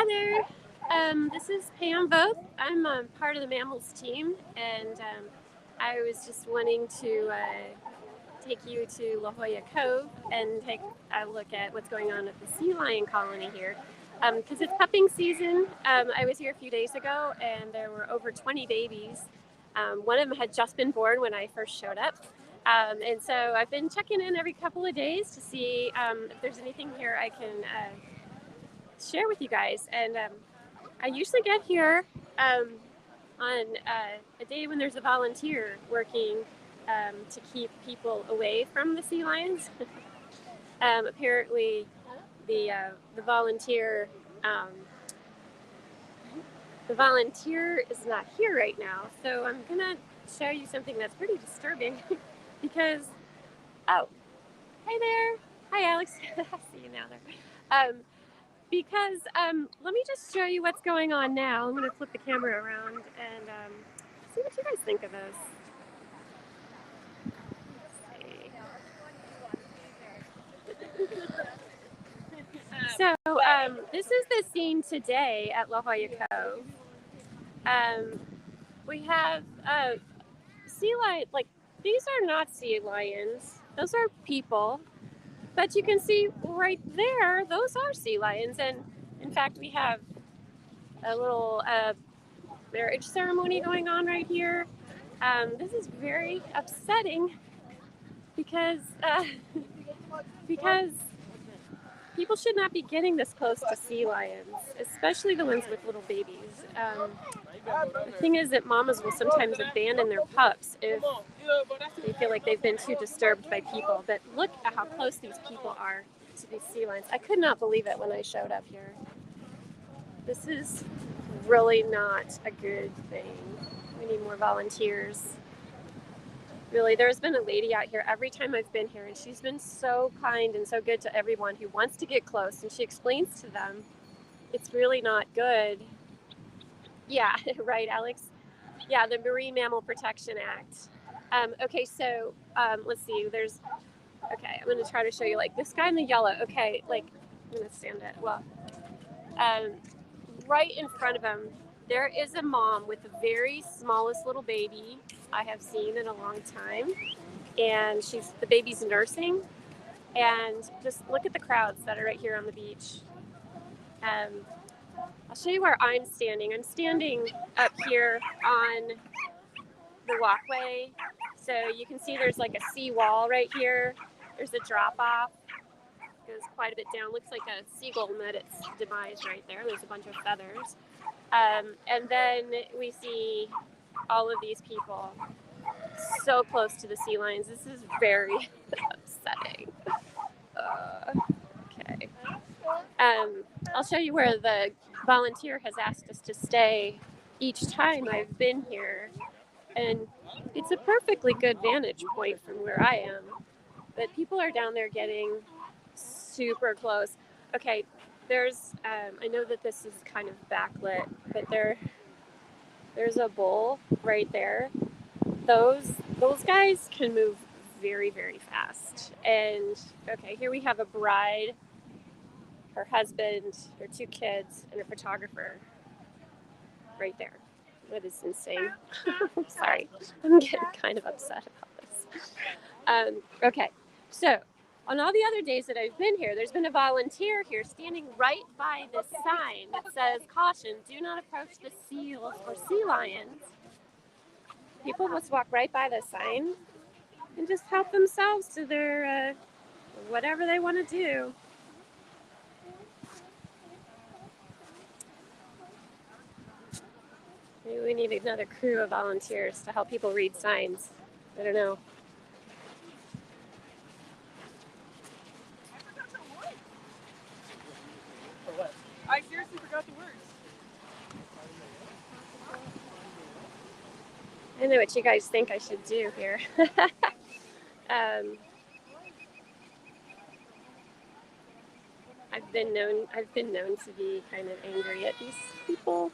Hi there. This is Pam Voth. I'm part of the mammals team, and I was just wanting to take you to La Jolla Cove and take a look at what's going on at the sea lion colony here. Because it's pupping season. I was here a few days ago, and there were over 20 babies. One of them had just been born when I first showed up. And so I've been checking in every couple of days to see if there's anything here I can share with you guys. And I usually get here on a day when there's a volunteer working to keep people away from the sea lions. Apparently, the volunteer is not here right now, so I'm gonna show you something that's pretty disturbing because hey there, hi Alex, I see you now there. Because let me just show you what's going on now. I'm going to flip the camera around and see what you guys think of this. So this is the scene today at La Jolla Cove. We have sea lion, like these are not sea lions. Those are people. But you can see right there, those are sea lions. And in fact, we have a little marriage ceremony going on right here. This is very upsetting because people should not be getting this close to sea lions, especially the ones with little babies. The thing is that mamas will sometimes abandon their pups if they feel like they've been too disturbed by people. But look at how close these people are to these sea lions. I could not believe it when I showed up here. This is really not a good thing. We need more volunteers. Really, there's been a lady out here every time I've been here, and she's been so kind and so good to everyone who wants to get close, and she explains to them it's really not good. Yeah, right, Alex? Yeah, the Marine Mammal Protection Act. Okay, so let's see. Okay, I'm going to try to show you, like, this guy in the yellow. Okay, like, I'm going to stand it. Well, right in front of him, there is a mom with the very smallest little baby I have seen in a long time. And the baby's nursing. And just look at the crowds that are right here on the beach. I'll show you where I'm standing. I'm standing up here on the walkway. So you can see there's like a sea wall right here. There's a drop off. Goes quite a bit down. Looks like a seagull met its demise right there. There's a bunch of feathers. And then we see all of these people so close to the sea lions. This is very upsetting. Okay. I'll show you where the volunteer has asked us to stay each time I've been here. And it's a perfectly good vantage point from where I am. But people are down there getting super close. Okay, I know that this is kind of backlit, but there's a bull right there. Those guys can move very, very fast. And okay, here we have a bride, her husband, her 2 kids, and a photographer right there. That is insane. I'm sorry. I'm getting kind of upset about this. Okay, so on all the other days that I've been here, there's been a volunteer here standing right by this sign that says, "Caution, do not approach the seals or sea lions." People must walk right by this sign and just help themselves to their whatever they want to do. Maybe we need another crew of volunteers to help people read signs. I don't know. I seriously forgot the words. I know what you guys think I should do here. I've been known to be kind of angry at these people.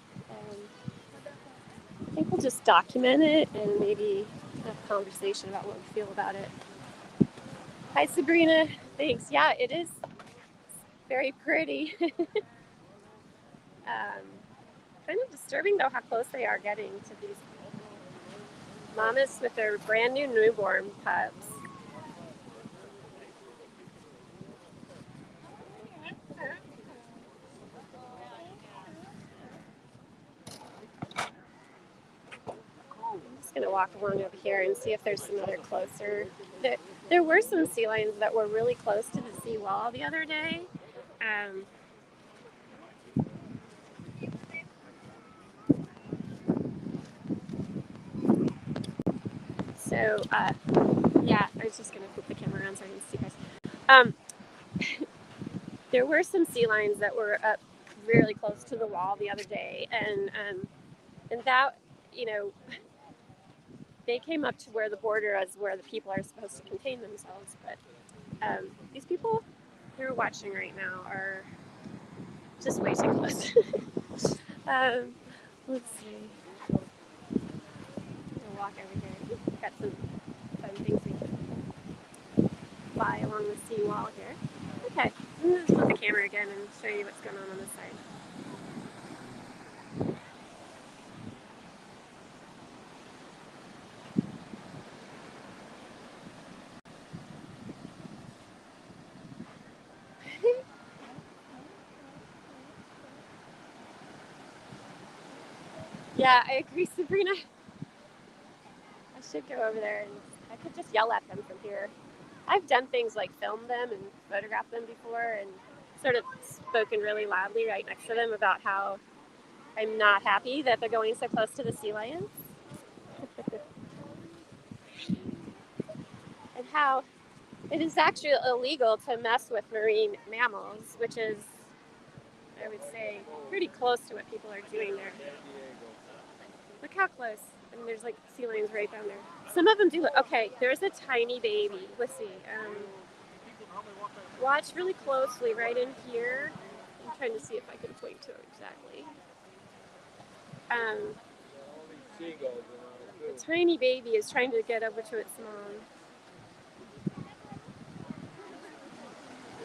I think we'll just document it and maybe have a conversation about what we feel about it. Hi, Sabrina. Thanks. Yeah, it is very pretty. Kind of disturbing though how close they are getting to these mamas with their brand new newborn pups. I'm just going to walk along over here and see if there's some other closer. There were some sea lions that were really close to the seawall the other day. So, yeah, I was just going to flip the camera around so I can see you guys. There were some sea lions that were up really close to the wall the other day, and that, you know, they came up to where the border is where the people are supposed to contain themselves, but these people who are watching right now are just way too close. Let's see. We'll walk over here. Got some fun things we can buy along the seawall here. Okay, I'm going to flip the camera again and show you what's going on this side. Yeah, I agree, Sabrina. I should go over there and I could just yell at them from here. I've done things like film them and photograph them before and sort of spoken really loudly right next to them about how I'm not happy that they're going so close to the sea lions. And how it is actually illegal to mess with marine mammals, which is, I would say, pretty close to what people are doing there. Look how close. I mean, there's like sea lions right down there. Some of them do look. Okay, there's a tiny baby. Let's see. Watch really closely right in here. I'm trying to see if I can point to it exactly. The tiny baby is trying to get over to its mom.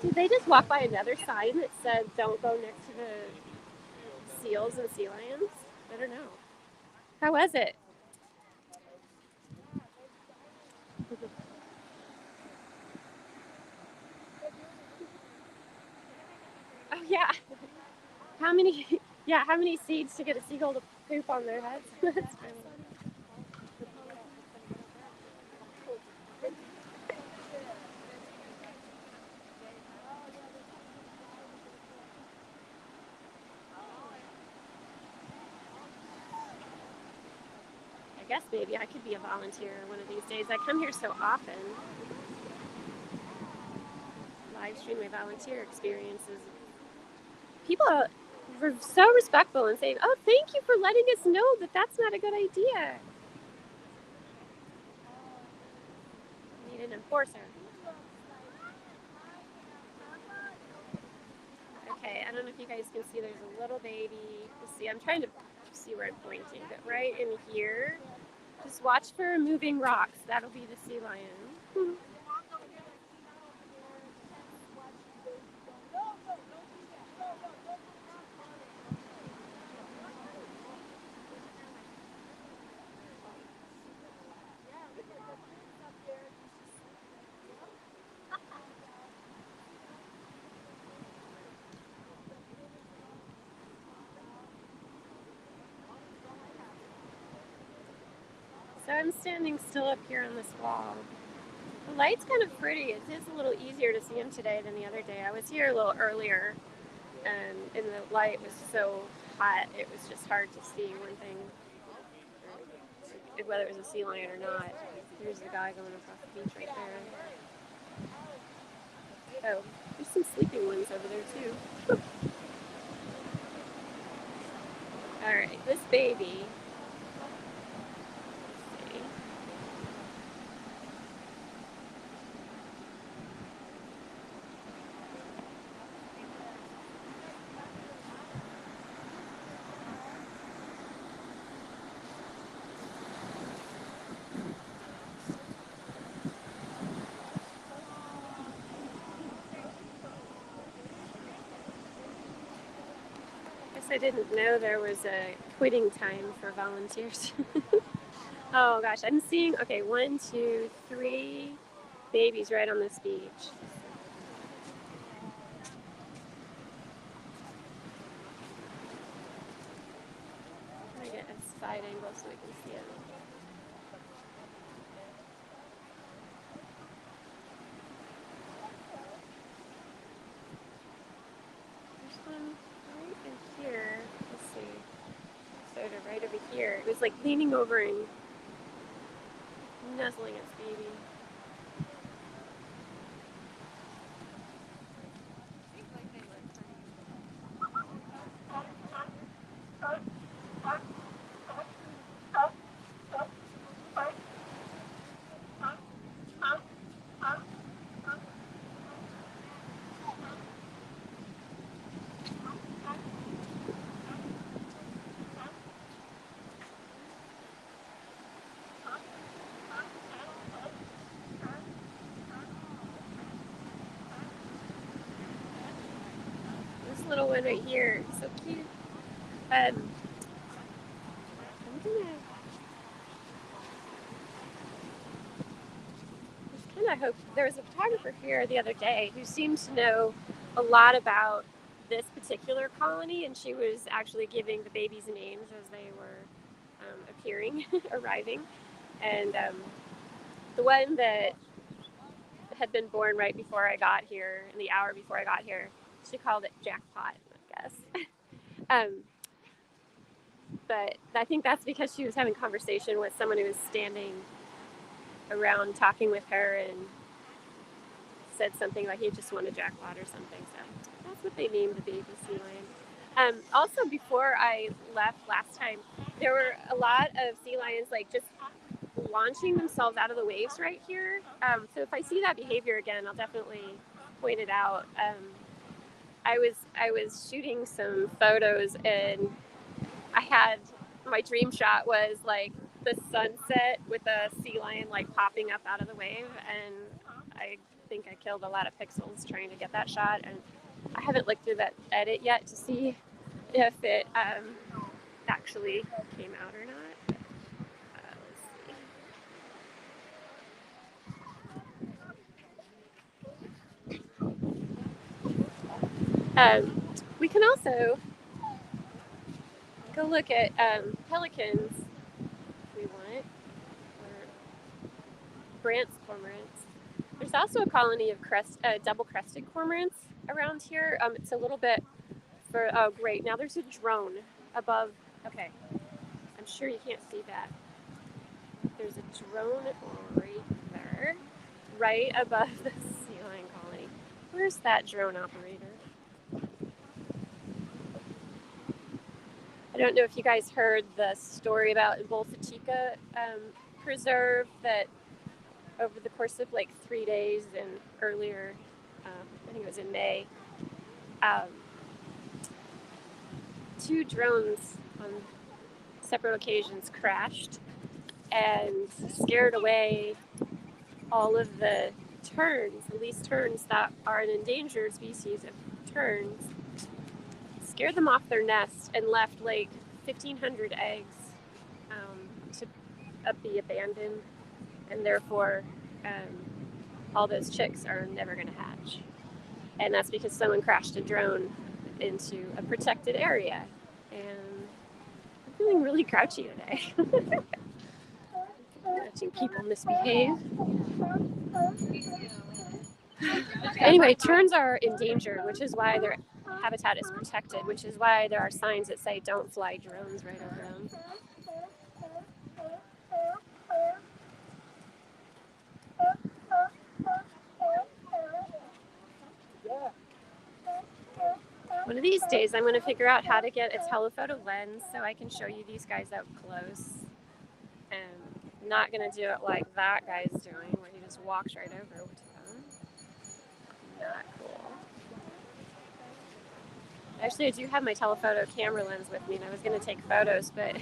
Did they just walk by another sign that said don't go next to the seals and sea lions? I don't know. How was it? Oh yeah. How many? Yeah, how many seeds to get a seagull to poop on their heads? That's funny. I guess maybe I could be a volunteer one of these days. I come here so often. Live stream my volunteer experiences. People were so respectful and saying, "Oh, thank you for letting us know that that's not a good idea." I need an enforcer. Okay, I don't know if you guys can see. There's a little baby. Let's see. I'm trying to see where I'm pointing, but right in here. Just watch for moving rocks. That'll be the sea lion. So I'm standing still up here on this wall. The light's kind of pretty. It is a little easier to see him today than the other day. I was here a little earlier, and the light was so hot, it was just hard to see one thing, whether it was a sea lion or not. Here's the guy going across the beach right there. Oh, there's some sleeping ones over there too. All right, this baby. I didn't know there was a quitting time for volunteers. Oh gosh, I'm seeing, okay, 1, 2, 3 babies right on this beach. I'm gonna get a side angle so we can see it. There's one right in here. Let's see. Sort of right over here. It was like leaning over and nuzzling its baby. This little one right here, so cute. I'm gonna just kind of hope. There was a photographer here the other day who seemed to know a lot about this particular colony, and she was actually giving the babies names as they were appearing, arriving. And the one that had been born right before I got here, in the hour before I got here, she called it Jackpot, I guess. But I think that's because she was having conversation with someone who was standing around talking with her and said something like he just won a jackpot or something. So that's what they named the baby sea lion. Also, before I left last time, there were a lot of sea lions like just launching themselves out of the waves right here. So if I see that behavior again, I'll definitely point it out. I was shooting some photos and I had my dream shot was like the sunset with a sea lion like popping up out of the wave, and I think I killed a lot of pixels trying to get that shot, and I haven't looked through that edit yet to see if it actually came out or not. Let's see. We can also go look at pelicans if we want, or Brandts Cormorants. There's also a colony of double-crested cormorants around here. It's a little bit for, oh great, now there's a drone above, okay, I'm sure you can't see that. There's a drone right there, right above the sea lion colony. Where's that drone operator? I don't know if you guys heard the story about Bolsa Chica Preserve that over the course of like 3 days and earlier, I think it was in May, 2 drones on separate occasions crashed and scared away all of the terns, at least terns that are an endangered species of terns, scared them off their nest and left like 1,500 eggs to be abandoned, and therefore all those chicks are never going to hatch. And that's because someone crashed a drone into a protected area. And I'm feeling really grouchy today. Watching people misbehave. Anyway, terns are endangered, which is why their habitat is protected, which is why there are signs that say don't fly drones right over them. One of these days, I'm going to figure out how to get a telephoto lens so I can show you these guys up close. And I'm not going to do it like that guy's doing, where he just walks right over to them. Not cool. Actually, I do have my telephoto camera lens with me, and I was going to take photos, but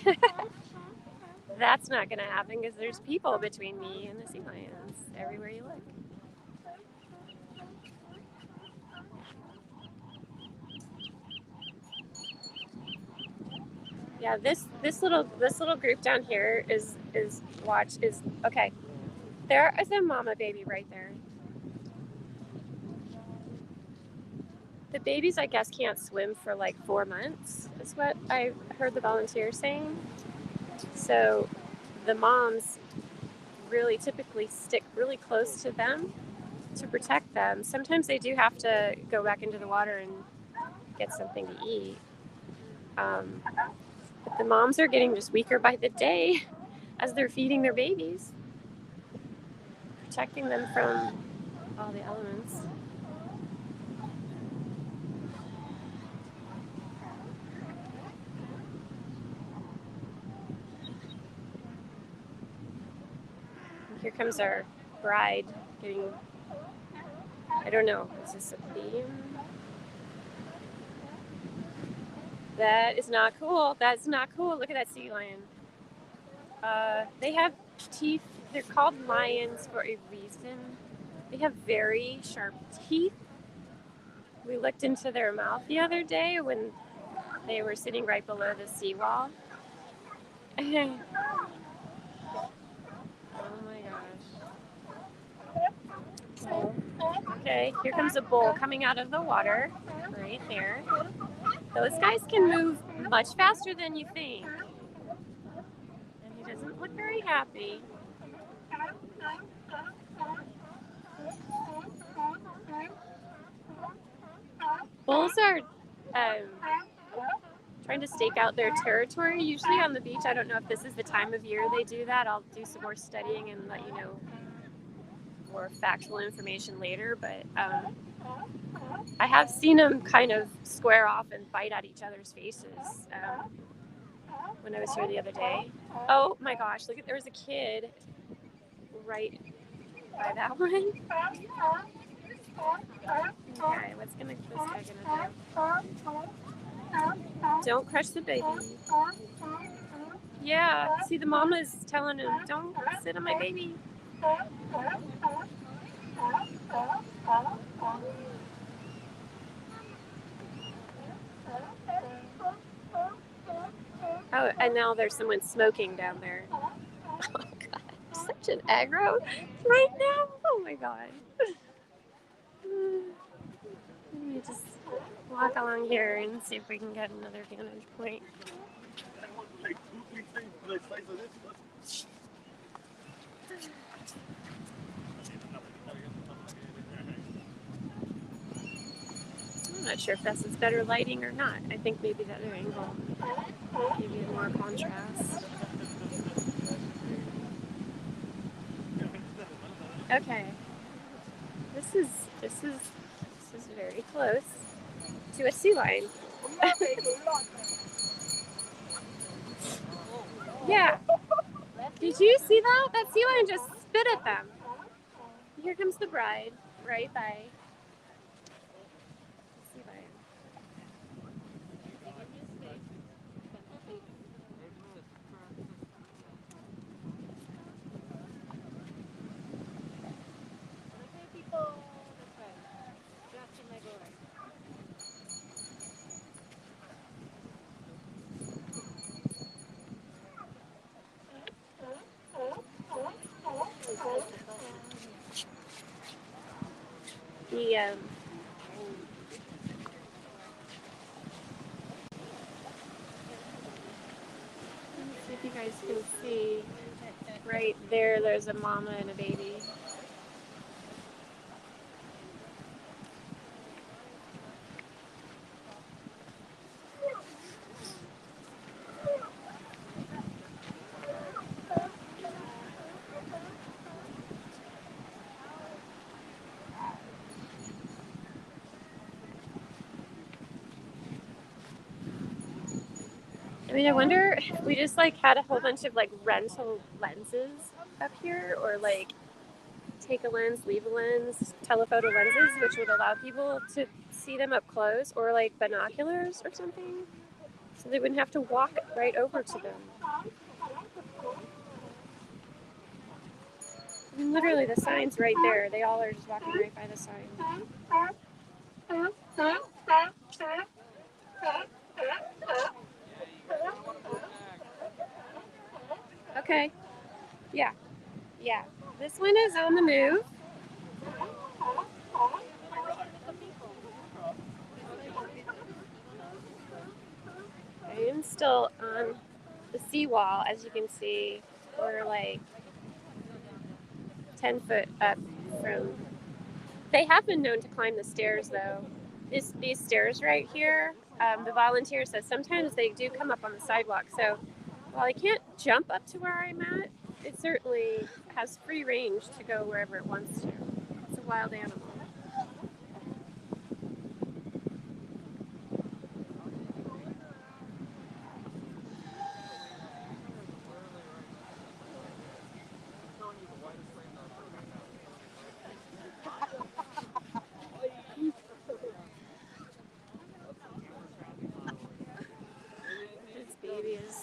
that's not going to happen because there's people between me and the sea lions everywhere you look. Yeah, this little group down here is okay. There is a mama baby right there. The babies, I guess, can't swim for like 4 months, is what I heard the volunteers saying. So the moms really typically stick really close to them to protect them. Sometimes they do have to go back into the water and get something to eat. But the moms are getting just weaker by the day as they're feeding their babies, protecting them from all the elements. Here comes our bride getting, I don't know, is this a beam? That is not cool. That's not cool. Look at that sea lion. They have teeth. They're called lions for a reason. They have very sharp teeth. We looked into their mouth the other day when they were sitting right below the seawall. Oh my gosh. Okay, here comes a bull coming out of the water right there. Those guys can move much faster than you think. And he doesn't look very happy. Bulls are trying to stake out their territory, usually on the beach. I don't know if this is the time of year they do that. I'll do some more studying and let you know more factual information later. But I have seen them kind of square off and bite at each other's faces when I was here the other day. Oh my gosh, look, there was a kid right by that one. Okay, what's this guy gonna do? Don't crush the baby. Yeah, see, the mama's telling him, don't sit on my baby. Oh, and now there's someone smoking down there. Oh god, such an aggro right now. Oh my god. Let me just walk along here and see if we can get another vantage point. I'm not sure if this is better lighting or not. I think maybe the other angle give you more contrast. Okay. This is very close to a sea lion. Yeah. Did you see that? That sea lion just spit at them. Here comes the bride, right by the sea lion. Let's see if you guys can see. Right there, there's a mama and a baby. I mean, I wonder if we just like had a whole bunch of like rental lenses up here, or like take a lens, leave a lens, telephoto lenses, which would allow people to see them up close, or like binoculars or something, so they wouldn't have to walk right over to them. I mean, literally, the sign's right there. They all are just walking right by the sign. Okay. Yeah. Yeah. This one is on the move. I am still on the seawall, as you can see. We're like 10 foot up from. They have been known to climb the stairs, though. These stairs right here, the volunteer says sometimes they do come up on the sidewalk. So while I can't jump up to where I'm at, it certainly has free range to go wherever it wants to. It's a wild animal. This baby is.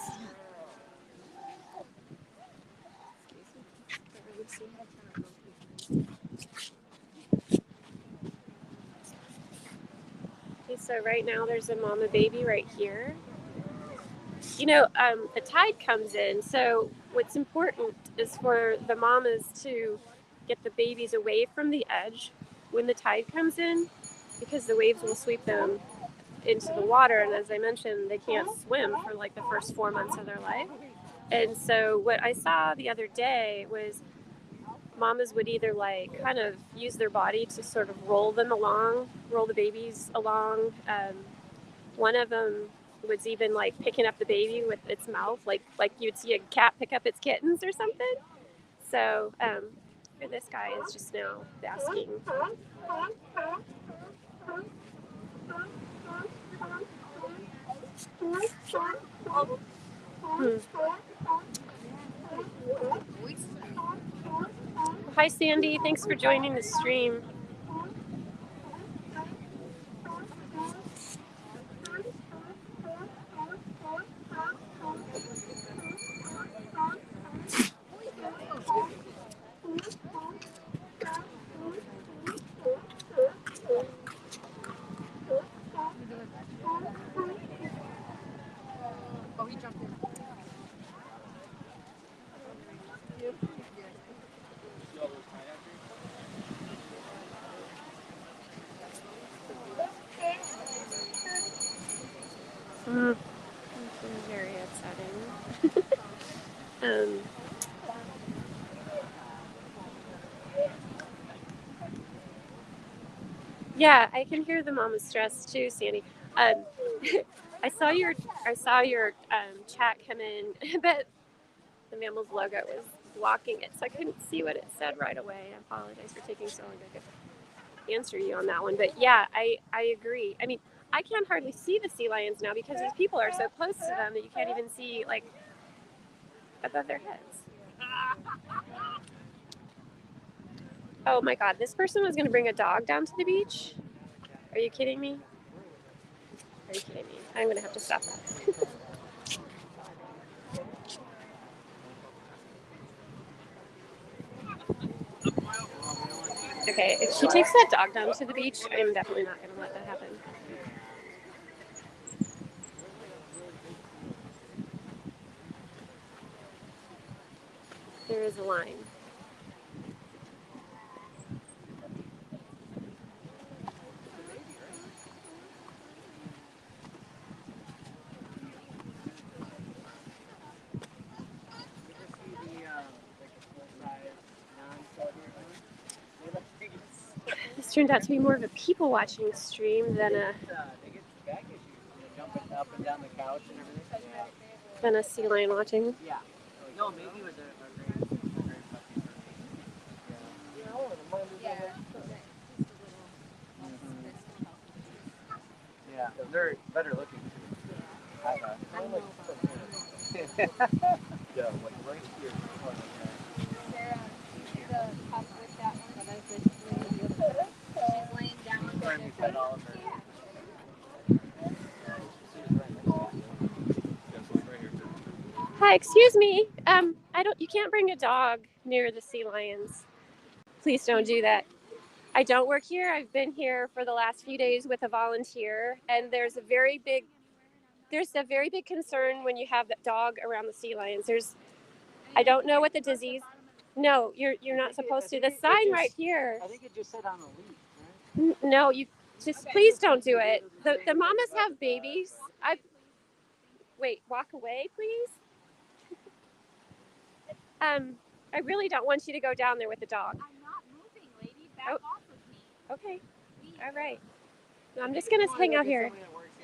Okay, so right now there's a mama baby right here. You know, the tide comes in, so what's important is for the mamas to get the babies away from the edge when the tide comes in, because the waves will sweep them into the water. And as I mentioned, they can't swim for like the first 4 months of their life. And so what I saw the other day was mamas would either like kind of use their body to sort of roll them along, roll the babies along. One of them was even like picking up the baby with its mouth, like you'd see a cat pick up its kittens or something. So this guy is just now basking. Hi, Sandy. Thanks for joining the stream. Oh, he jumped in. This is very upsetting. Yeah, I can hear the mama's stress too, Sandy. I saw your chat come in, but the Mammals logo was blocking it, so I couldn't see what it said right away. I apologize for taking so long to answer you on that one. But yeah, I agree. I mean, I can't hardly see the sea lions now because these people are so close to them that you can't even see like above their heads. Oh my God, this person was going to bring a dog down to the beach. Are you kidding me? Are you kidding me? I'm going to have to stop that. Okay, if she takes that dog down to the beach, I'm definitely not going to let that happen. There is a line. This turned out to be more of a people watching stream than a sea lion watching. Yeah. No, maybe with yeah, they're better looking too. Yeah, like right here. The pup with that one that I said she's laying down. All of her. Hi, excuse me. You can't bring a dog near the sea lions. Please don't do that. I don't work here. I've been here for the last few days with a volunteer, and there's a very big concern when you have that dog around the sea lions. I don't know what the disease. No, you're not supposed to. The sign right here. I think it just said on the leaf, right? No, you just please don't do it. The mamas have babies. Wait, walk away, please. I really don't want you to go down there with the dog. I'm not moving, lady. Back off of me. Okay. All right. No, I'm just gonna hang out here.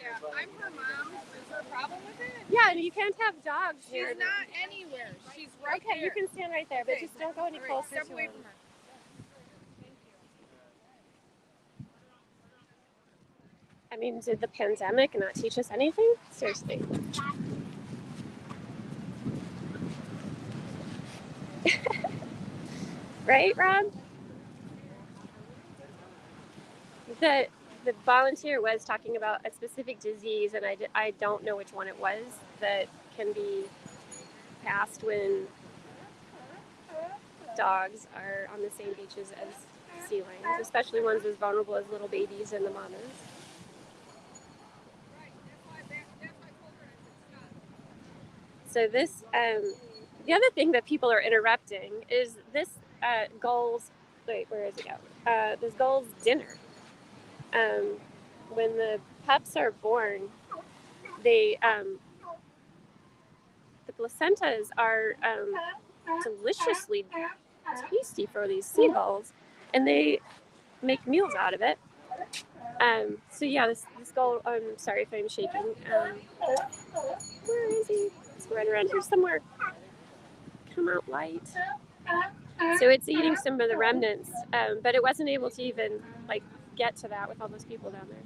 Yeah, I'm her mom. Is there a problem with it? Yeah, and you can't have dogs She's here. not anywhere. She's right Okay, there. you can stand right there, but Okay. just don't go any All right, closer step to away him. from her. I mean, did the pandemic not teach us anything? Seriously. Right, Rob? The volunteer was talking about a specific disease, and I don't know which one it was, that can be passed when dogs are on the same beaches as sea lions, especially ones as vulnerable as little babies and the mamas. So this, the other thing that people are interrupting is this Gull's, wait, where is it go? This Gull's dinner. When the pups are born, they, the placentas are deliciously tasty for these seagulls, and they make meals out of it. So yeah, this gull, I'm sorry if I'm shaking. Where is he? He's right around here somewhere. Come out, light. So it's eating some of the remnants, but it wasn't able to even like get to that with all those people down there.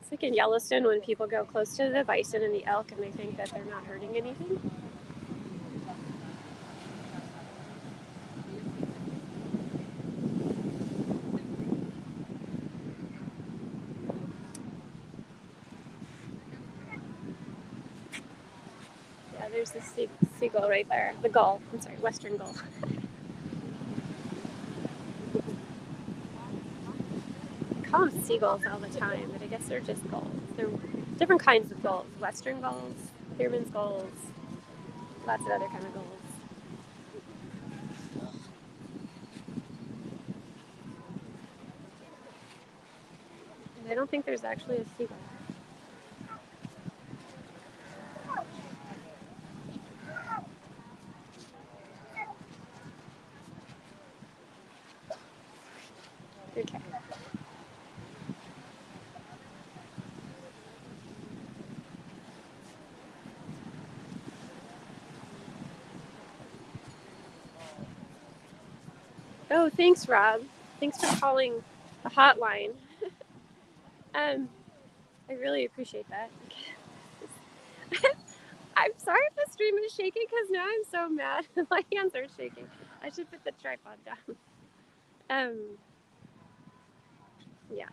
It's like in Yellowstone when people go close to the bison and the elk and they think that they're not hurting anything. Yeah, there's the seagull right there. The gull. I'm sorry, western gull. I call them seagulls all the time, but I guess they're just gulls. They're different kinds of gulls. Western gulls, Spearman's gulls, lots of other kind of gulls. And I don't think there's actually a seagull. Okay. Oh, thanks, Rob. Thanks for calling the hotline. I really appreciate that. I'm sorry if the stream is shaking because now I'm so mad. My hands are shaking. I should put the tripod down. Yeah.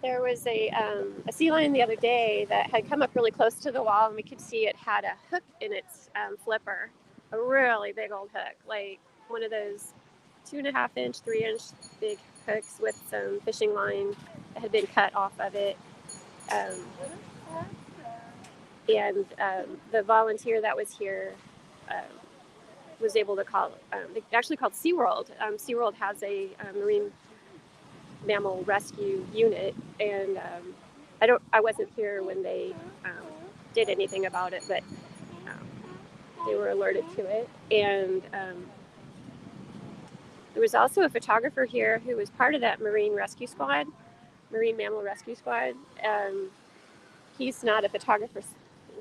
There was a sea lion the other day that had come up really close to the wall, and we could see it had a hook in its flipper, a really big old hook, like one of those 2.5 inch, 3 inch big hooks with some fishing line that had been cut off of it. And the volunteer that was here was able to call, they actually called SeaWorld. SeaWorld has a marine mammal rescue unit, and I wasn't here when they did anything about it, but they were alerted to it. And there was also a photographer here who was part of that marine mammal rescue squad. He's not a photographer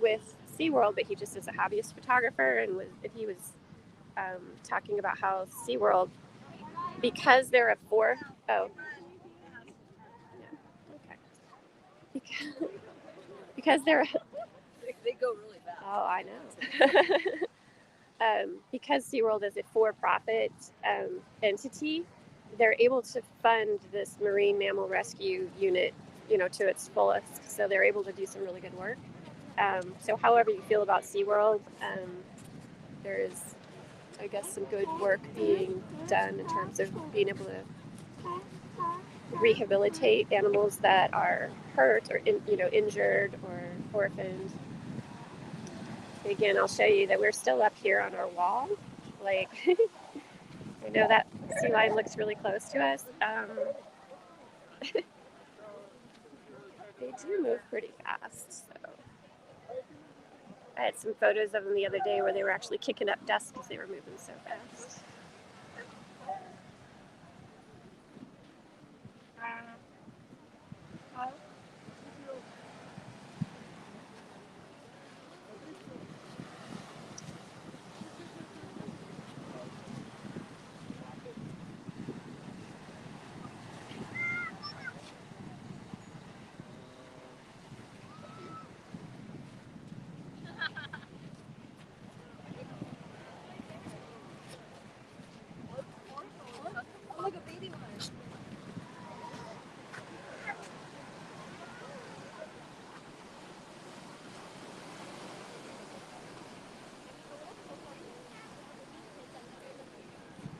with SeaWorld, but he just is a hobbyist photographer, and he was talking about how SeaWorld, because they're because they're They go really fast. oh, I know. Because SeaWorld is a for-profit entity, they're able to fund this marine mammal rescue unit to its fullest. So they're able to do some really good work. So however you feel about SeaWorld, there's, I guess, some good work being done in terms of being able to rehabilitate animals that are hurt or injured or orphaned. Again, I'll show you that we're still up here on our wall. Like, I know that sea lion looks really close to us. They do move pretty fast. So I had some photos of them the other day where they were actually kicking up dust because they were moving so fast. Look, a baby one.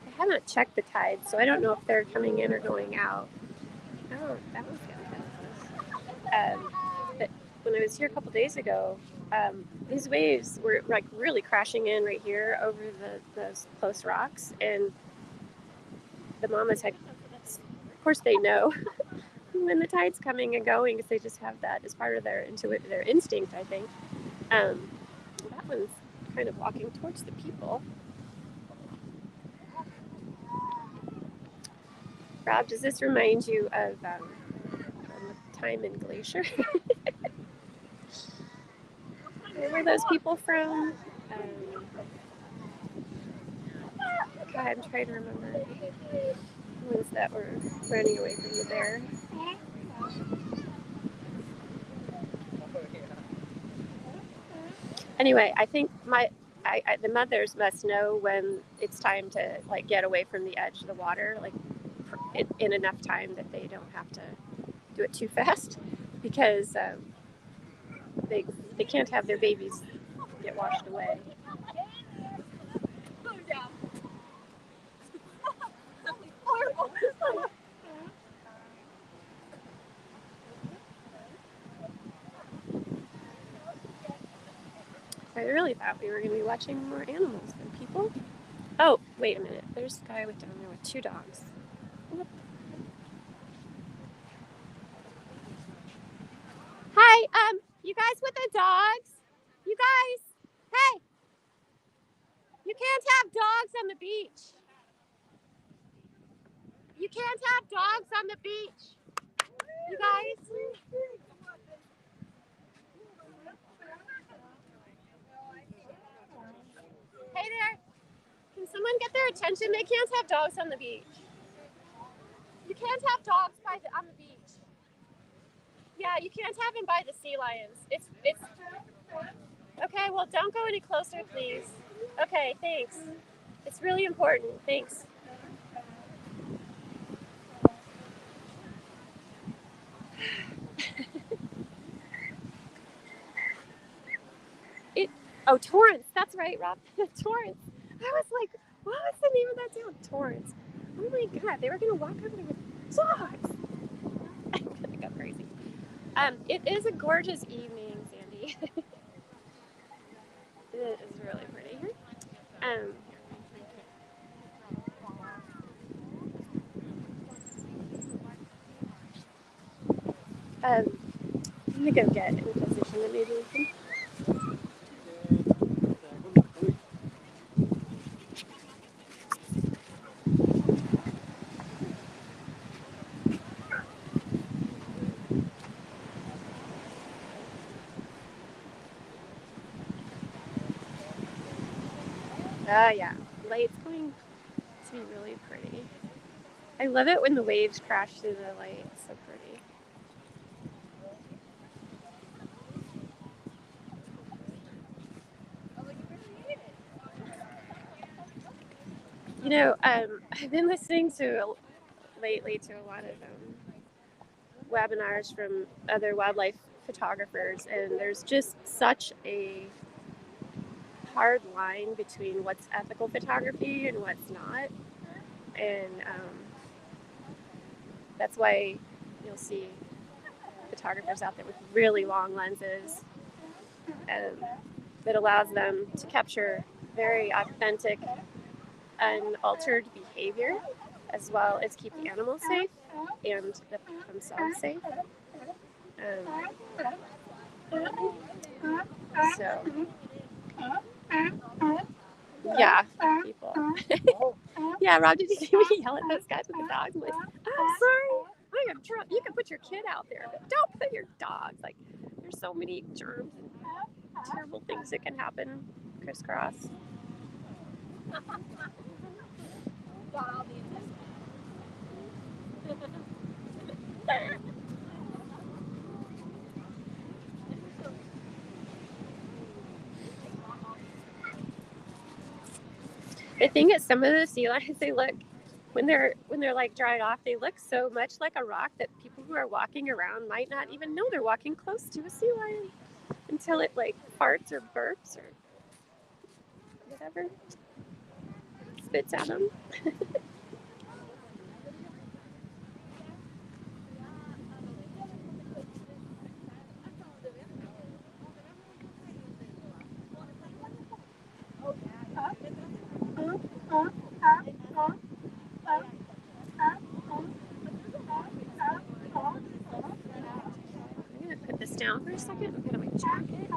I haven't checked the tides, so I don't know if they're coming in or going out. Oh, that one's getting kind of close. But when I was here a couple days ago, these waves were like really crashing in right here over those close rocks, and the mamas had, of course, they know when the tide's coming and going because they just have that as part of their instinct, I think. That one's kind of walking towards the people. Rob, does this remind you of time in Glacier? Where were those people from? God, I'm trying to remember the ones that were running away from the bear. Anyway, I think the mothers must know when it's time to like get away from the edge of the water, like in enough time that they don't have to do it too fast, because they can't have their babies get washed away. I really thought we were going to be watching more animals than people. Oh, wait a minute. There's a guy down there with 2 dogs. Hi, you guys with the dogs? You guys, hey, you can't have dogs on the beach. You can't have dogs on the beach. You guys. Hey there. Can someone get their attention? They can't have dogs on the beach. You can't have dogs on the beach. Yeah, you can't have them by the sea lions. It's okay. Well, don't go any closer, please. Okay, thanks. It's really important. Thanks. Oh, Torrance. That's right, Rob. Torrance. I was like, what was the name of that town? Torrance. Oh my God, they were gonna walk over there with dogs. I'm gonna go crazy. It is a gorgeous evening, Sandy. It is really pretty here. I'm gonna go get in position and maybe we can. Yeah, light's going to be really pretty. I love it when the waves crash through the light. It's so pretty. I've been listening to lately to a lot of webinars from other wildlife photographers, and there's just such a hard line between what's ethical photography and what's not. And that's why you'll see photographers out there with really long lenses that allows them to capture very authentic, unaltered behavior, as well as keep the animals safe and themselves safe. So, yeah, people. Yeah, Rob, did you see me yell at those guys with the dogs? I'm like, I'm sorry. I am drunk. You can put your kid out there, but don't put your dogs. Like, there's so many germs and terrible things that can happen crisscross. The thing is, some of the sea lions, they look, when they're like dried off, they look so much like a rock that people who are walking around might not even know they're walking close to a sea lion until it like farts or burps or whatever, spits at them. Put this down for a second and put on my jacket.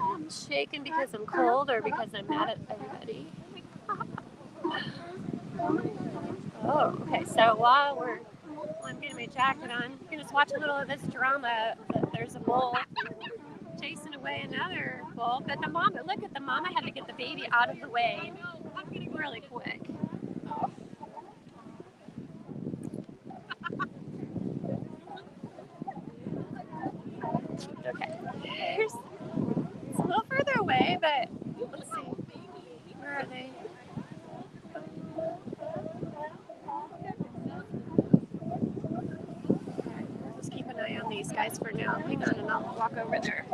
I'm shaking because I'm cold or because I'm mad at everybody. Oh, okay. So while I'm getting my jacket on, you can just watch a little of this drama. There's a bull chasing away another bull, but look at the mama had to get the baby out of the way really quick. Okay. It's a little further away, but let's see. Where are they? Just keep an eye on these guys for now. Hang on, and I'll walk over there.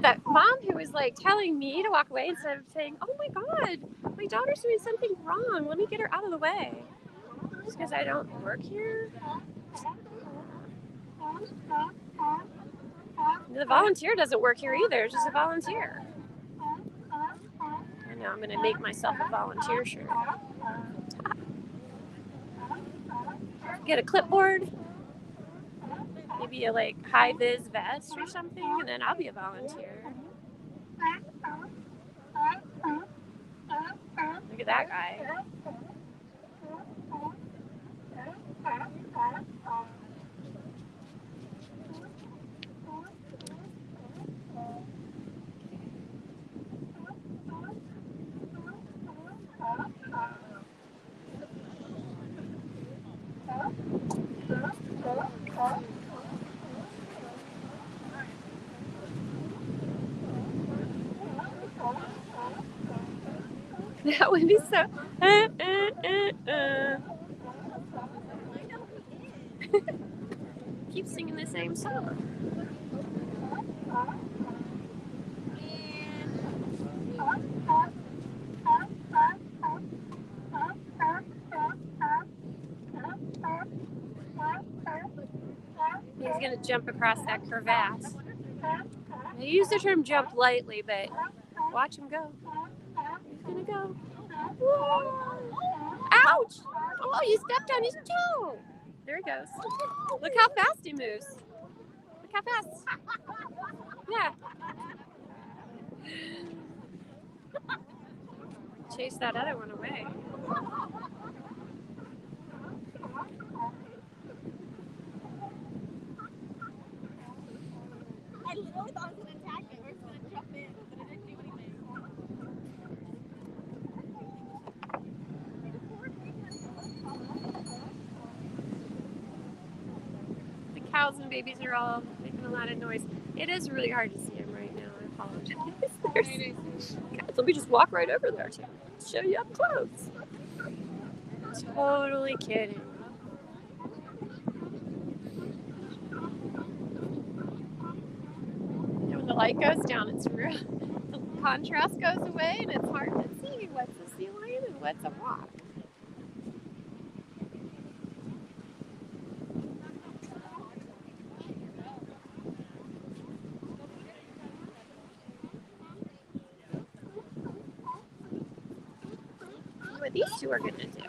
That mom who was like telling me to walk away instead of saying, "Oh my God, my daughter's doing something wrong. Let me get her out of the way." Just because I don't work here. The volunteer doesn't work here either. It's just a volunteer. I know I'm going to make myself a volunteer shirt. Get a clipboard. Maybe a like high vis vest or something, and then I'll be a volunteer. Look at that guy. That would be so. Keep singing the same song. He's gonna jump across that crevasse. I use the term jump lightly, but watch him go. He's gonna go. Whoa. Ouch! Oh, you stepped on his toe. There he goes. Look how fast he moves. Look how fast. Yeah. chase that other one away. I literally thought I was gonna attack it or I was gonna jump in, but it didn't do anything. The cows and babies are all making a lot of noise. It is really hard to see them right now. I apologize. There's cats. Let me just walk right over there to show you up close. Totally kidding. And when the light goes down, it's real. The contrast goes away, and it's hard to see what's a sea lion and what's a hawk. What these two are gonna do.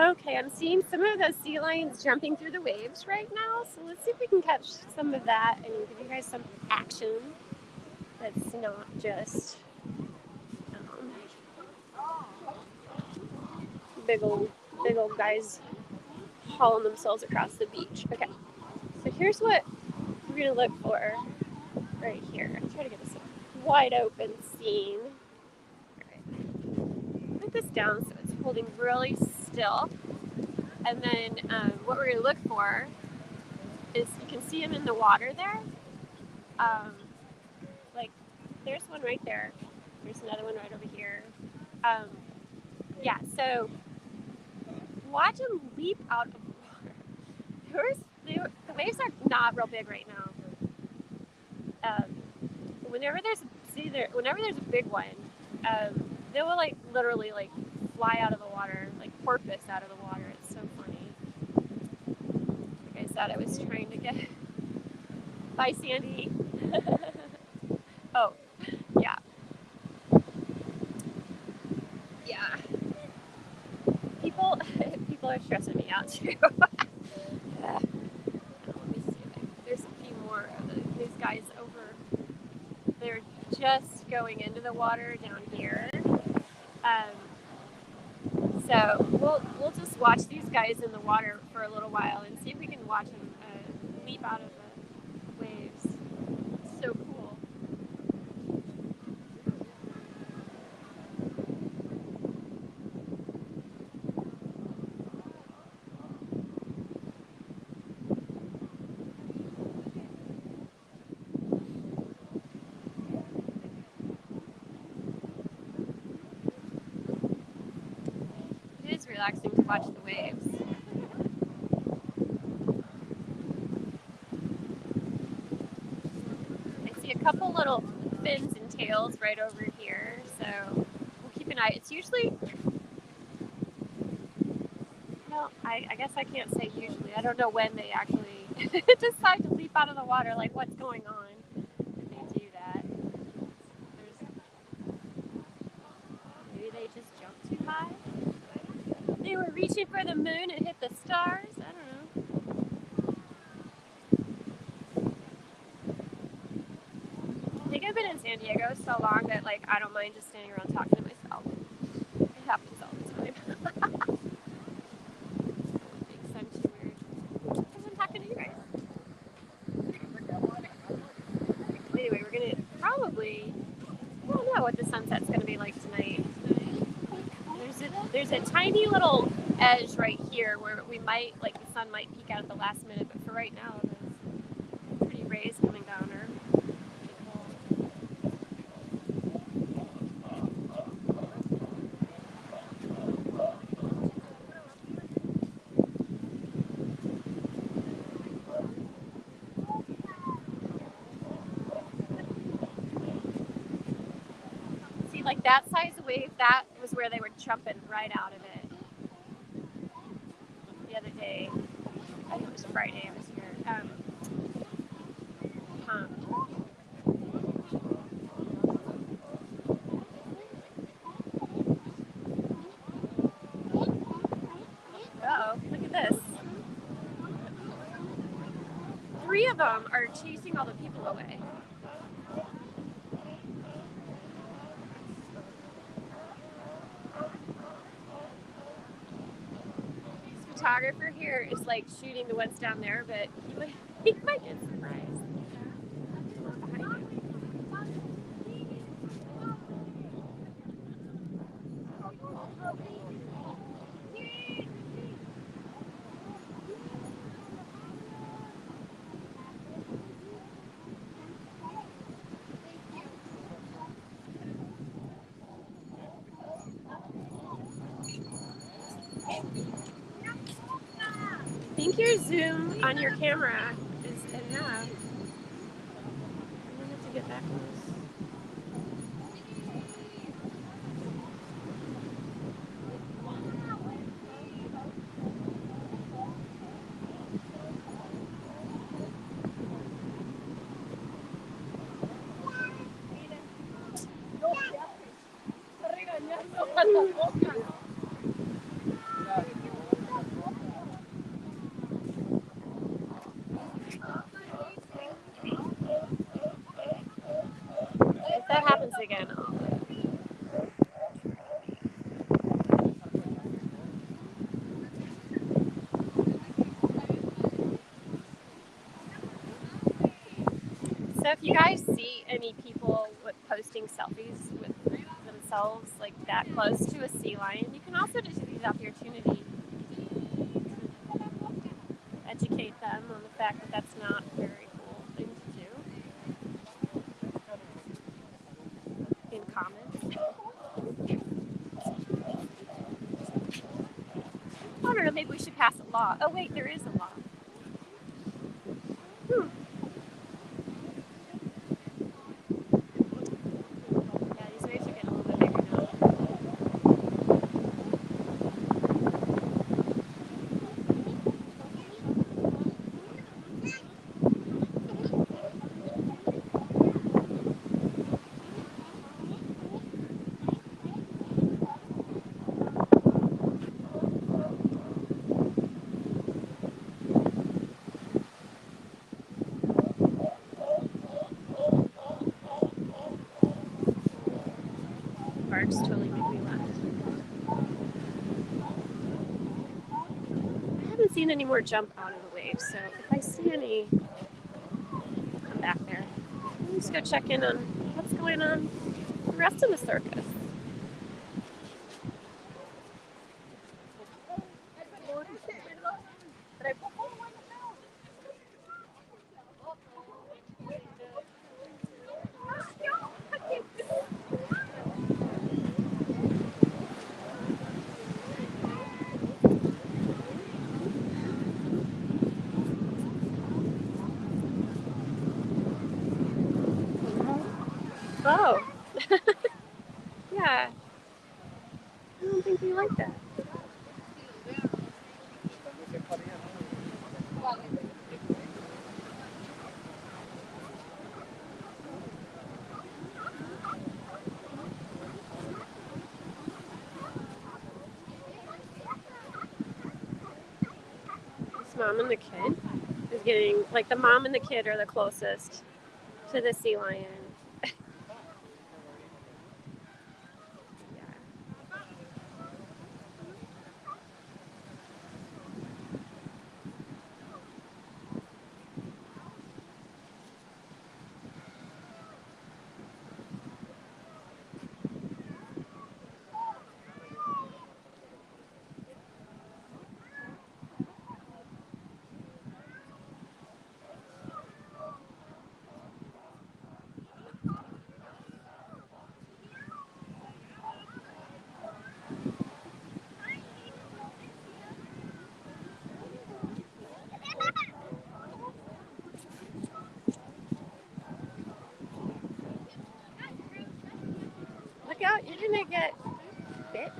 Okay, I'm seeing some of those sea lions jumping through the waves right now, so let's see if we can catch some of that and give you guys some action that's not just big old guys hauling themselves across the beach. Okay, so here's what we're gonna look for right here. I'm trying to get this wide open scene. Put this down so it's holding really still. And then what we're going to look for is you can see them in the water there. Like there's one right there. There's another one right over here. Yeah, so watch them leap out of the water. The waves are not real big right now. Whenever there's a big one, they will like literally like fly out of the water, like porpoise out of the water. It's so funny. Like I said, I was trying to get by Sandy. Oh, yeah. Yeah. People are stressing me out too. Let me see. There's a few more of these guys over. They're just going into the water down here. So we'll just watch these guys in the water for a little while and see if we can watch them leap out of the waves. It's so cool. It is relaxing to watch the waves. I see a couple little fins and tails right over here, so we'll keep an eye. It's usually, well, I guess I can't say usually. I don't know when they actually decide to leap out of the water, like what's going on. They do that. Maybe they just jump too high. They were reaching for the moon and hit the stars. I don't know. I think I've been in San Diego so long that like I don't mind just standing around talking to myself. It happens all the time. Makes sense weird. Because I'm talking to you guys. Anyway, we're gonna probably, I don't know what the sunset's gonna be like tonight. There's a tiny little edge right here where we might, like the sun might peek out at the last minute, but for right now, there's pretty rays coming down. Like that size wave, that was where they were jumping right out of it. The other day, I think it was Friday, I was here. Uh-oh, look at this. 3 of them are chasing all the people away. This photographer here is like shooting the ones down there, but he might get surprised. I think your zoom on your camera is enough. I'm gonna have to get back close. If that happens again, So if you guys see any people posting selfies with themselves like that close to a sea lion, you can also just use the opportunity to educate them on the fact that that's not a very cool thing to do in comments. I don't know, maybe we should pass a law. Oh wait, there is a law. Yeah, these waves are getting a little bit bigger now. Barks totally make me laugh. I haven't seen any more jump out of the waves, so if I see any, I'll come back there. Let's go check in on what's going on the rest of the circus. Oh. Yeah. I don't think you like that. This mom and the kid is getting, like, the mom and the kid are the closest to the sea lion. gonna get bit?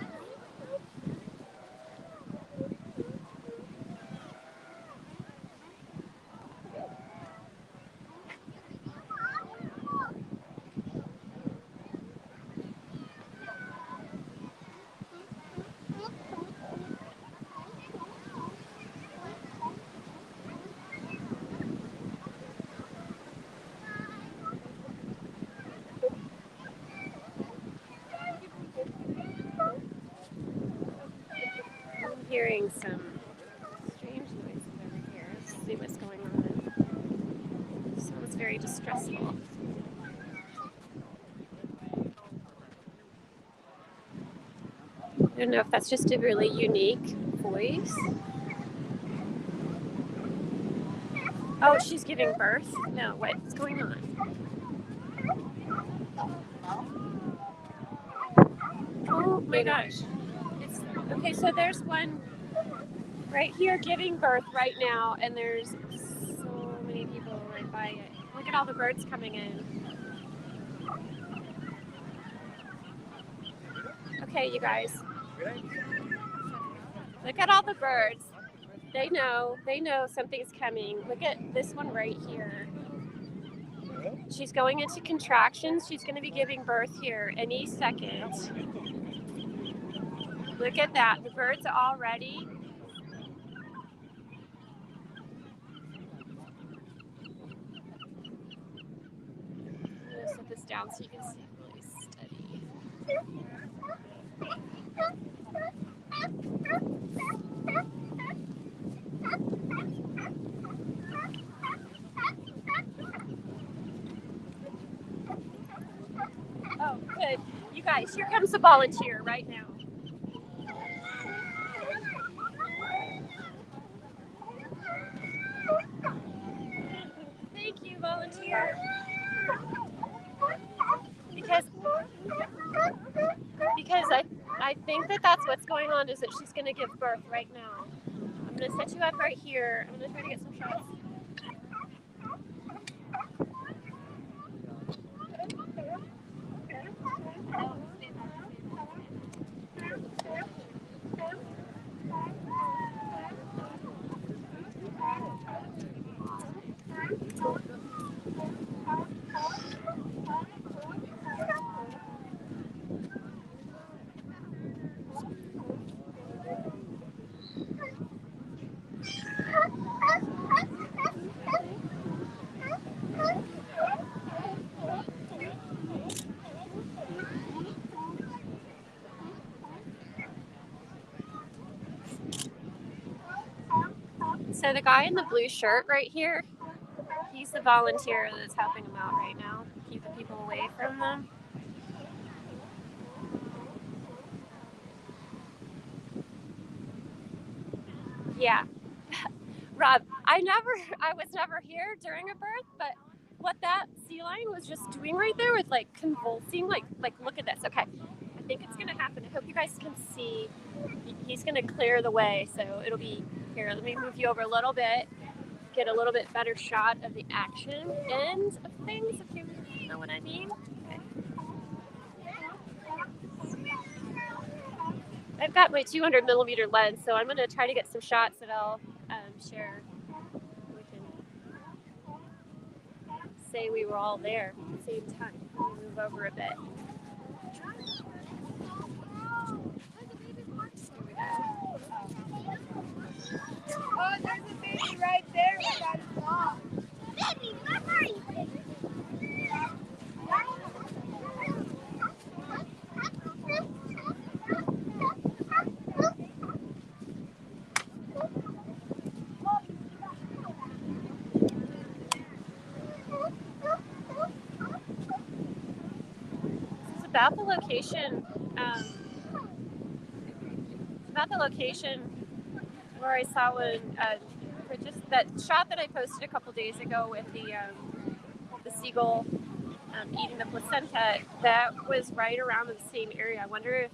I'm hearing some strange noises over here. Let's see what's going on. Sounds very distressful. I don't know if that's just a really unique voice. Oh, she's giving birth? No, what's going on? Oh my gosh. It's okay, so there's one right here giving birth right now, and there's so many people right by it. Look at all the birds coming in. Okay, you guys. Look at all the birds. They know something's coming. Look at this one right here. She's going into contractions. She's going to be giving birth here any second. Look at that. The birds are all ready. I'm going to set this down so you can see it really steady. Oh, good. You guys, here comes a volunteer right now. Thank you, volunteer. Because I think that's what's going on, is that she's going to give birth right now. I'm going to set you up right here. I'm going to try to get some shots. So the guy in the blue shirt right here, he's the volunteer that's helping them out right now, keeping people away from them. Yeah. Rob, I was never here during a birth, but what that sea lion was just doing right there was like convulsing, like look at this. Okay, I think it's gonna happen. I hope you guys can see. He's gonna clear the way, so it'll be here. Let me move you over a little bit, get a little bit better shot of the action end of things, if you know what I mean. Okay. I've got my 200 millimeter lens, so I'm gonna try to get some shots that I'll share. We can say we were all there at the same time. Let me move over a bit. Oh, there's a baby right there. We got his mom. Baby, where are you? This is about the location. About the location where I saw one. For just that shot that I posted a couple days ago with the seagull eating the placenta. That was right around the same area. I wonder if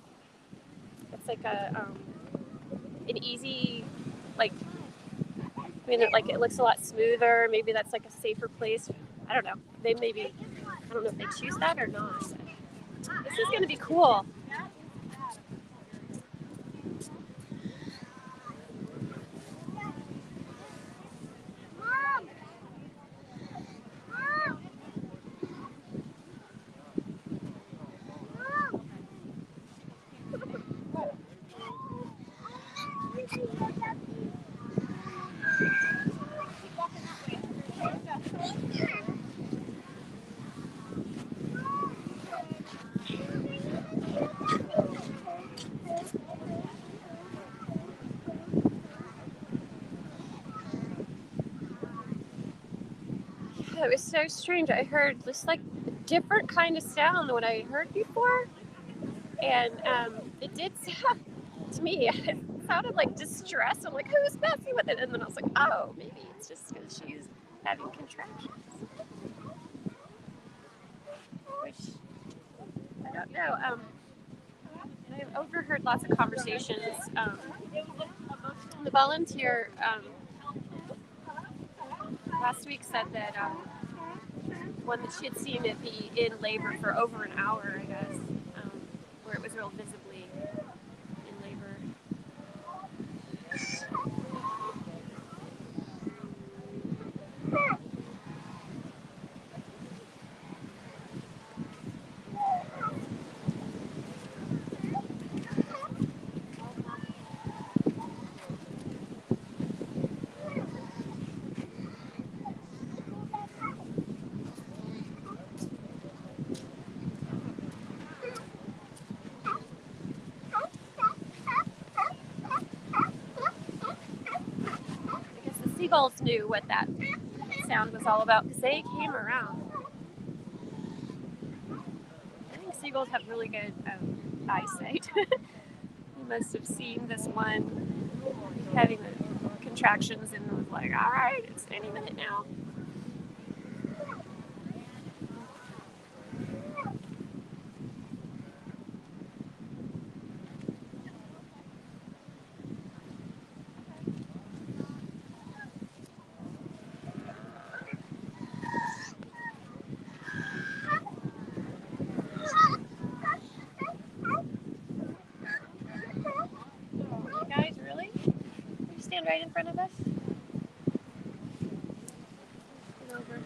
it's like an easy, like, I mean, like it looks a lot smoother. Maybe that's like a safer place. I don't know. I don't know if they choose that or not. This is going to be cool. It was so strange. I heard this like different kind of sound than what I heard before, and it did sound to me. It sounded like distress. I'm like, who's messing with it? And then I was like, oh, maybe it's just because she's having contractions. Which I don't know. I've overheard lots of conversations. The volunteer last week said that one that she had seen it be in labor for over an hour, I guess, where it was real visibly in labor. Seagulls knew what that sound was all about because they came around. I think seagulls have really good eyesight. You must have seen this one having the contractions and was like, all right, it's any minute now. Right in front of us. Get over.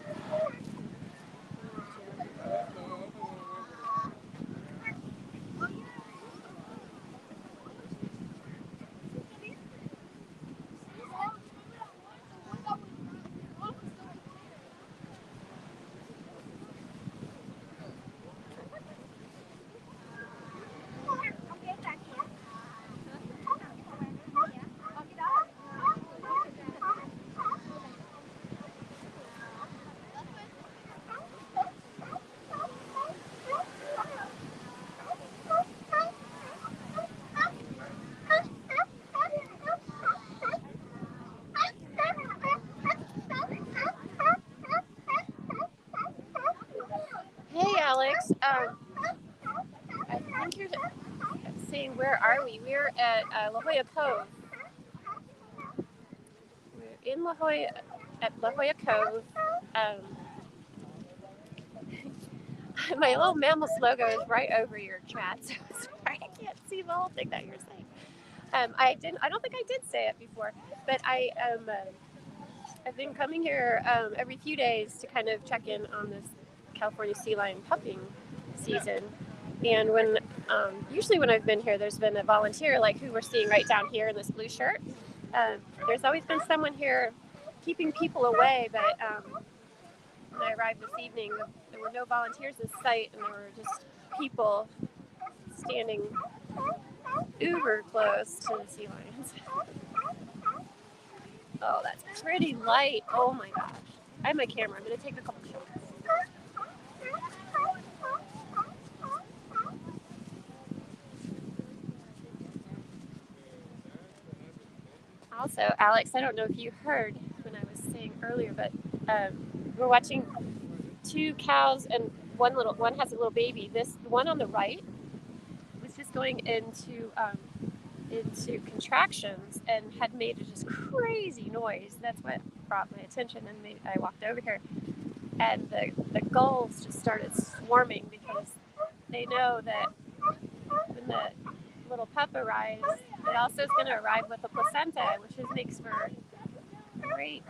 Alex, I think you're saying, where are we? We're at La Jolla Cove. We're in La Jolla, at La Jolla Cove. My little Mammals logo is right over your chat, so sorry, I can't see the whole thing that you're saying. I don't think I did say it before, but I've been coming here every few days to kind of check in on this California sea lion pupping season. And usually when I've been here, there's been a volunteer like who we're seeing right down here in this blue shirt. There's always been someone here keeping people away, but when I arrived this evening, there were no volunteers in sight, and there were just people standing uber close to the sea lions. Oh, that's pretty light. Oh my gosh. I have my camera. I'm going to take a couple shots. Also, Alex, I don't know if you heard when I was saying earlier, but we're watching two cows and one has a little baby. The one on the right was just going into contractions and had made a just crazy noise. That's what brought my attention, and I walked over here, and the gulls just started swarming because they know that when the little pup arrives, it also is going to arrive with a placenta, which makes for great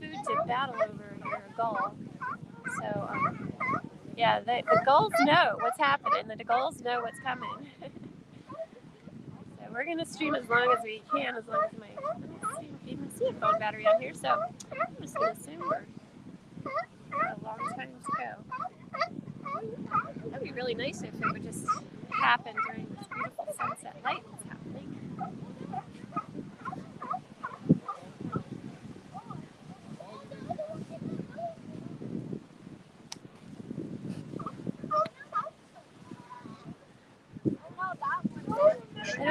food to battle over here, a gull. So, yeah, the gulls know what's happening. The gulls know what's coming. So we're going to stream as long as we can, as long as I don't even see a phone battery on here. So I'm just going to assume we're got a long time to go. That'd be really nice if it would just happen during this beautiful sunset light that's happening.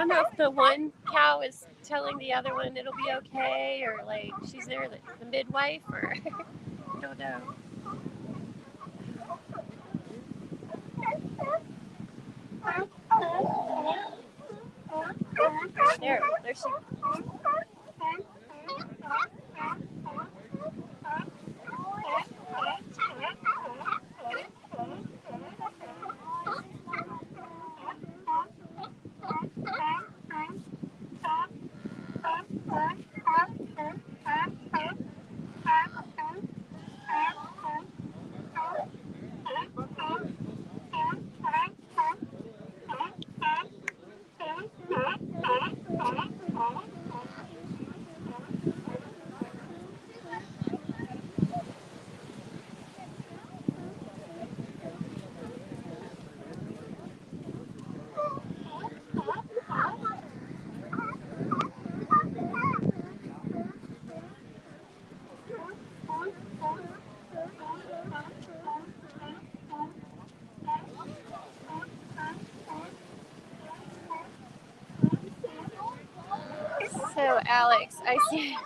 don't know if the one cow is telling the other one it'll be okay, or like she's there, the midwife, or I don't know. There she. So Alex, I see.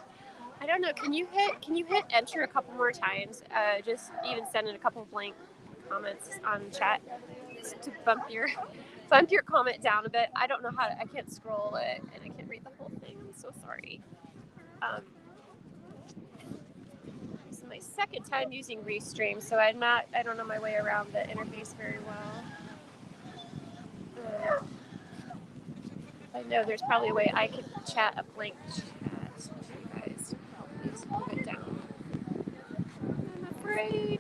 I don't know. Can you hit enter a couple more times? Just even send in a couple blank comments on chat to bump your comment down a bit. I don't know how to. I can't scroll it and I can't read the whole thing. I'm so sorry. This is my second time using Restream, so I don't know my way around the interface very well. I know there's probably a way I could chat a blank chat to you guys. Please move it down. I'm afraid.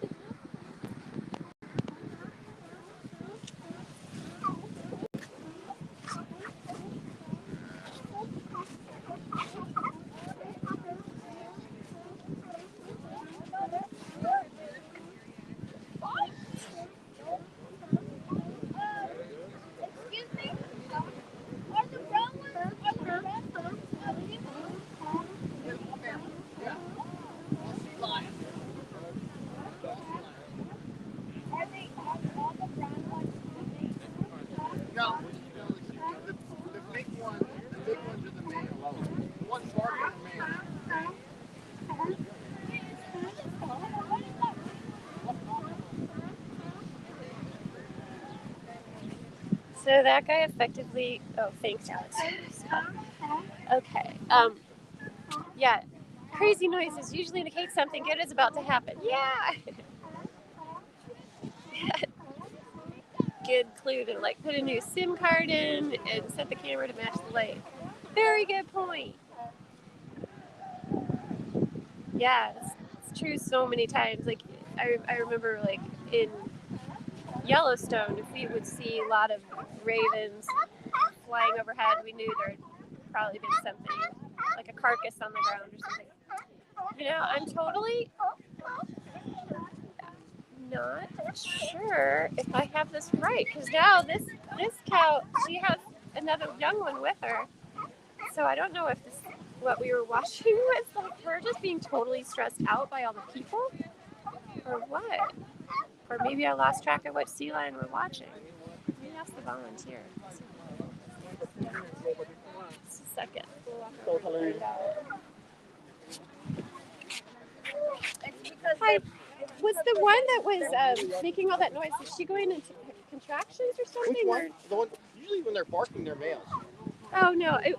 So that guy effectively. Oh, thanks, Alex. Okay. Yeah. Crazy noises usually indicate something good is about to happen. Yeah. Good clue to like put a new SIM card in and set the camera to match the light. Very good point. Yeah, it's true so many times. Like I remember like in Yellowstone, if we would see a lot of ravens flying overhead, we knew there had probably been something like a carcass on the ground or something. You know, I'm totally not sure if I have this right, because now this cow, she has another young one with her, so I don't know if this what we were watching was like her just being totally stressed out by all the people, or what, or maybe I lost track of what sea lion we're watching. Maybe ask the volunteer. Just a second. We'll walk over and find out. Hi. Was the one that was making all that noise, is she going into contractions or something? Which one? The one, usually when they're barking, they're males. Oh, no. It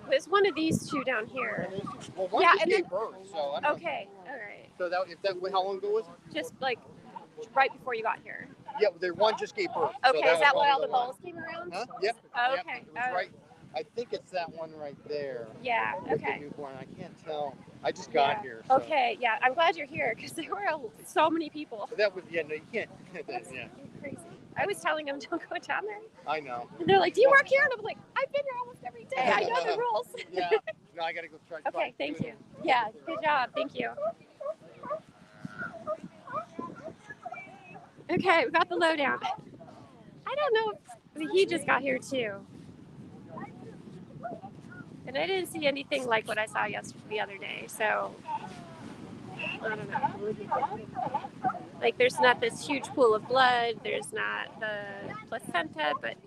was one of these two down here. Well, one just gave birth, so I don't know. Okay, all right. So how long ago was it? Just like right before you got here. Yeah, the one just gave birth. Okay, so is that why all the balls came around? Huh? Yep. Oh, yep. okay. It was right. I think it's that one right there. Yeah, okay. The newborn. I can't tell. I just got here. So. Okay, yeah. I'm glad you're here because there were so many people. That was, no, you can't. That's yeah. crazy. I was telling them don't go down there. I know. And they're like, do you work here? And I'm like, I've been here almost every day. I know the rules. Yeah. No, I got to go try. Okay, thank you. Yeah, good job. Thank you. Okay, we got the lowdown. I don't know if he just got here too. And I didn't see anything like what I saw the other day, so I don't know. Like there's not this huge pool of blood, there's not the placenta, but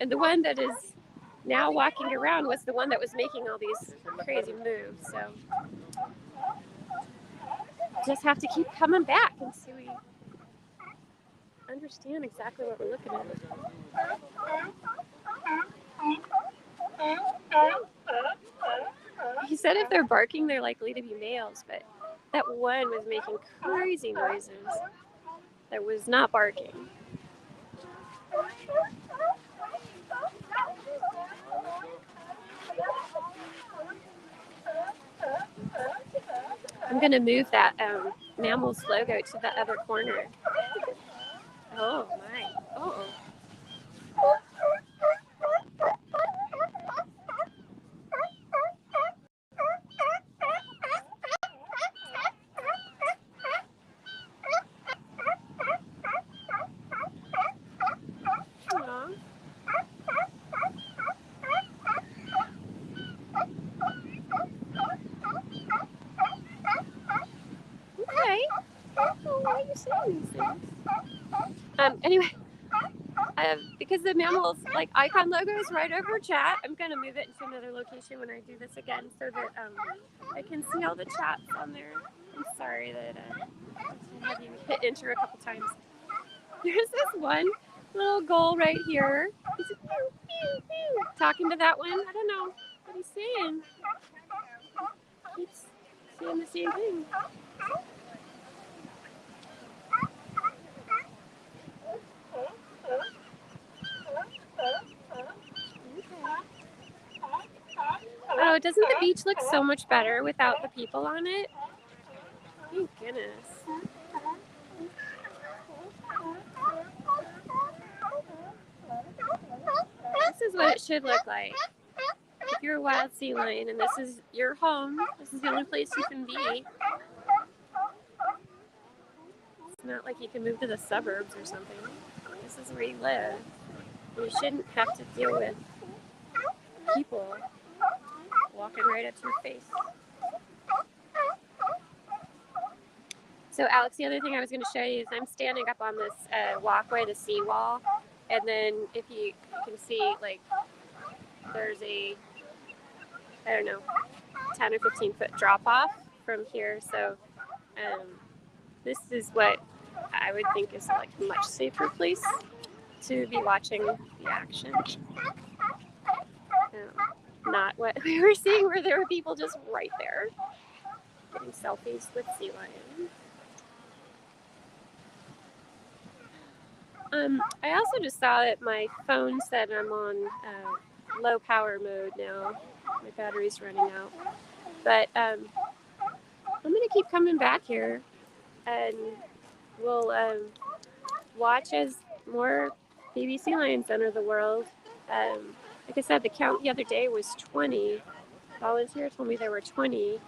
And the one that is now walking around was the one that was making all these crazy moves. So just have to keep coming back until we understand exactly what we're looking at. He said if they're barking, they're likely to be males, but that one was making crazy noises that was not barking. I'm going to move that Mammals logo to the other corner. Oh, my. Oh. Anyway, because the Mammals like icon logo is right over chat, I'm gonna move it into another location when I do this again, so that I can see all the chats on there. I'm sorry that I had you hit enter a couple times. There's this one little gull right here. He's pew, pew, pew, talking to that one. I don't know what he's saying. He's saying the same thing. Oh, doesn't the beach look so much better without the people on it? Thank goodness. This is what it should look like. If you're a wild sea lion and this is your home, this is the only place you can be. It's not like you can move to the suburbs or something. This is where you live. You shouldn't have to deal with people walking right up to your face. So Alex, the other thing I was going to show you is I'm standing up on this walkway, the seawall, and then if you can see, like, there's a, I don't know, 10 or 15 foot drop off from here. So this is what I would think is like a much safer place to be watching the action. Not what we were seeing where there were people just right there getting selfies with sea lions. I also just saw that my phone said I'm on low power mode now. My battery's running out. But I'm going to keep coming back here and we'll watch as more baby sea lions enter the world. Like I said, the count the other day was 20. Volunteer told me there were 20.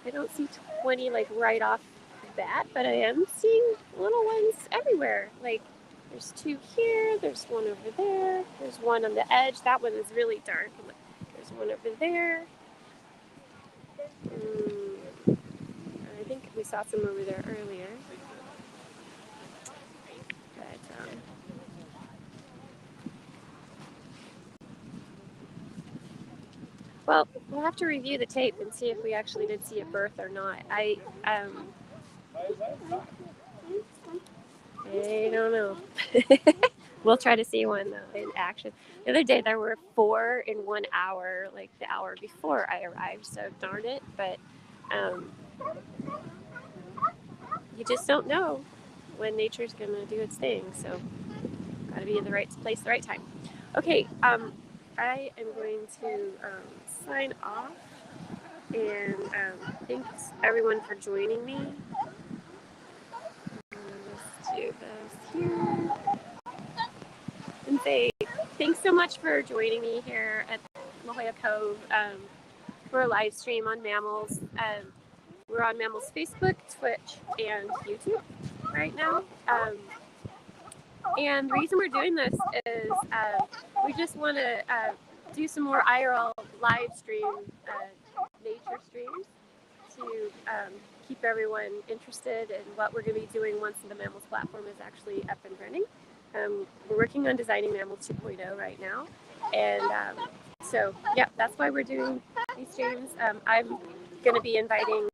I don't see 20 like right off the bat, but I am seeing little ones everywhere. Like there's 2 here, there's one over there, there's one on the edge. That one is really dark. There's one over there. I think we saw some over there earlier. But, well, we'll have to review the tape and see if we actually did see a birth or not. I don't know. We'll try to see one though in action. The other day there were 4 in 1 hour, like the hour before I arrived. So darn it, but you just don't know when nature's gonna do its thing. So gotta be in the right place, the right time. Okay. I am going to sign off, and thanks everyone for joining me. Let's do this here. And say thanks so much for joining me here at La Jolla Cove for a live stream on Mammals. We're on Mammals Facebook, Twitch, and YouTube right now. And the reason we're doing this is we just want to do some more IRL live stream nature streams. to keep everyone interested in what we're going to be doing once the Mammals platform is actually up and running. We're working on designing Mammals 2.0 right now. And so, yeah, that's why we're doing these streams. I'm going to be inviting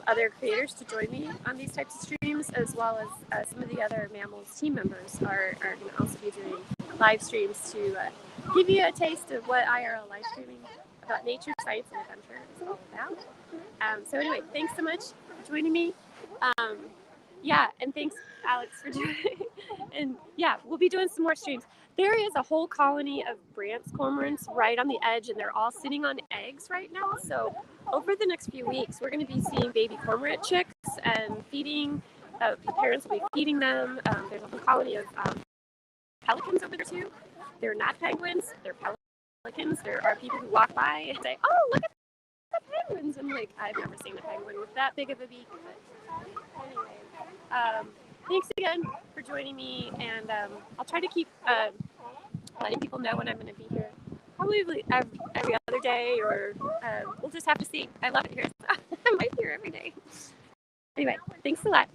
other creators to join me on these types of streams, as well as some of the other Mammals team members are going to also be doing live streams to give you a taste of what IRL live streaming about nature, science, and adventure is all about. So anyway, thanks so much for joining me. Yeah, and thanks, Alex, for doing it. And yeah, we'll be doing some more streams. There is a whole colony of Brandts Cormorants right on the edge, and they're all sitting on eggs right now. So over the next few weeks, we're going to be seeing baby cormorant chicks and feeding. The parents will be feeding them. There's a whole colony of pelicans over there too. They're not penguins. They're pelicans. There are people who walk by and say, "Oh, look at the penguins!" I'm like, I've never seen a penguin with that big of a beak. But anyway, thanks again for joining me, and I'll try to keep letting people know when I'm going to be here. Probably every other day, or we'll just have to see. I love it here. I might be here every day. Anyway, thanks a lot.